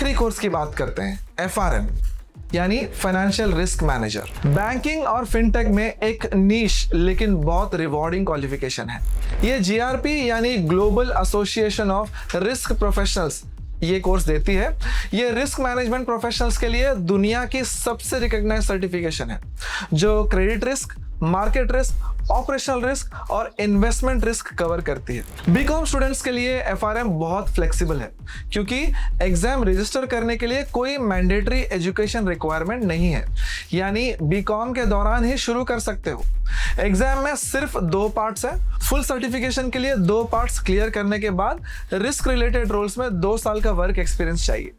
आखिरी कोर्स की बात करते हैं, FRM यानी फाइनेंशियल रिस्क मैनेजर। बैंकिंग और फिनटेक में एक नीश लेकिन बहुत रिवॉर्डिंग क्वालिफिकेशन है। ये GRP यानी global association of risk professionals ये कोर्स देती है। ये रिस्क मैनेजमेंट प्रोफेशनल्स के लिए दुनिया की सबसे रिकॉग्नाइज्ड सर्टिफिकेशन है, जो credit risk, market risk, operational risk और इन्वेस्टमेंट रिस्क कवर करती है। बीकॉम स्टूडेंट्स के लिए FRM बहुत फ्लेक्सिबल है, क्योंकि एग्जाम रजिस्टर करने के लिए कोई मैंडेटरी एजुकेशन रिक्वायरमेंट नहीं है, यानी बीकॉम के दौरान ही शुरू कर सकते हो। एग्जाम में सिर्फ 2 पार्ट्स है। फुल सर्टिफिकेशन के लिए 2 पार्ट्स क्लियर करने के बाद रिस्क रिलेटेड रोल्स में 2 साल का वर्क एक्सपीरियंस चाहिए।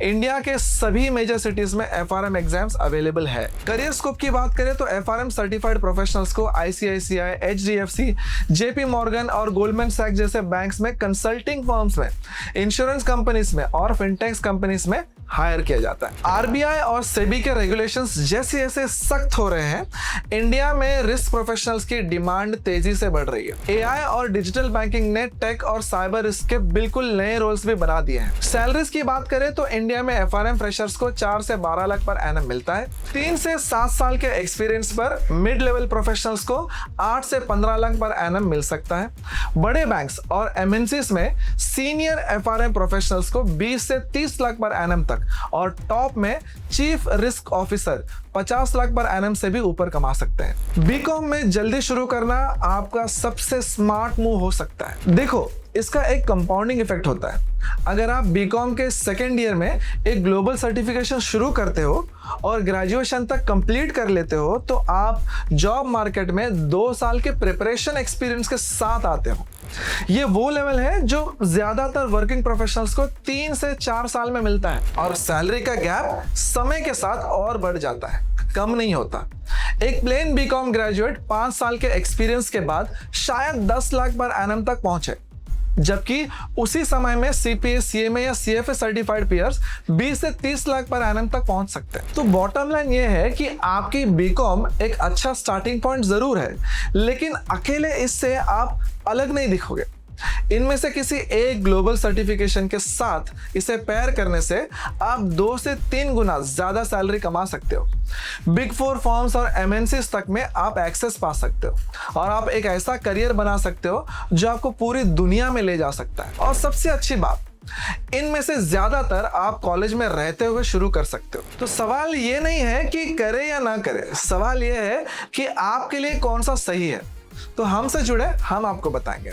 इंडिया के सभी मेजर सिटीज में FRM एग्जाम्स अवेलेबल है। करियर स्कोप की बात करें तो FRM सर्टिफाइड प्रोफेशनल्स को ICICI, HDFC, JP Morgan और गोल्डमैन सैक्स जैसे बैंक्स में, कंसल्टिंग फर्म्स में, इंश्योरेंस कंपनीज में और फिनटेक्स कंपनीज में हायर किया जाता है। RBI और सेबी के रेगुलेशंस जैसे जैसे सख्त हो रहे हैं, इंडिया में रिस्क प्रोफेशनल्स की डिमांड तेजी से बढ़ रही है। AI और डिजिटल बैंकिंग ने टेक और साइबर रिस्क के बिल्कुल नए रोल्स भी बना दिए हैं। सैलरीज की बात करें तो इंडिया में FRM फ्रेशर्स को 4 से 12 लाख पर एनम मिलता है। 3 से 7 साल के एक्सपीरियंस पर मिड लेवल प्रोफेशनल्स को 8 से 15 लाख पर एनम मिल सकता है। बड़े बैंक्स और MNCs में सीनियर FRM प्रोफेशनल्स को 20 से 30 लाख पर एनम तक और टॉप में chief risk officer 50 lakh per annum से भी ऊपर कमा सकते हैं। बीकॉम में जल्दी शुरू करना आपका सबसे स्मार्ट मूव हो सकता है। देखो, इसका एक कंपाउंडिंग इफेक्ट होता है। अगर आप बीकॉम के सेकेंड ईयर में एक ग्लोबल सर्टिफिकेशन शुरू करते हो और ग्रेजुएशन तक कंप्लीट कर लेते हो, तो आप जॉब मार्केट में 2 साल के प्रिपरेशन एक्सपीरियंस के साथ आते हो। ये वो लेवल है जो ज्यादातर वर्किंग प्रोफेशनल्स को 3 से 4 साल में मिलता है, और सैलरी का गैप समय के साथ और बढ़ जाता है, कम नहीं होता। एक प्लेन बीकॉम ग्रेजुएट 5 साल के एक्सपीरियंस के बाद शायद 10 लाख पर एनम तक पहुंचे, जबकि उसी समय में CPA, CMA या CFA सर्टिफाइड पीयर्स 20 से 30 लाख पर एनम तक पहुंच सकते हैं। तो बॉटम लाइन ये है कि आपकी बीकॉम एक अच्छा स्टार्टिंग पॉइंट जरूर है, लेकिन अकेले इससे आप अलग नहीं दिखोगे। इनमें से किसी एक ग्लोबल सर्टिफिकेशन के साथ इसे पेयर करने से आप 2 से 3 गुना ज्यादा सैलरी कमा सकते हो। बिग 4 फर्म्स और MNCs तक में आप एक्सेस पा सकते हो और आप एक ऐसा करियर बना सकते हो जो आपको पूरी दुनिया में ले जा सकता है। और सबसे अच्छी बात, इनमें से ज्यादातर आप कॉलेज में रहते हुए शुरू कर सकते हो। तो सवाल ये नहीं है कि करे या ना करे, सवाल ये है कि आपके लिए कौन सा सही है। तो हमसे जुड़े, हम आपको बताएंगे।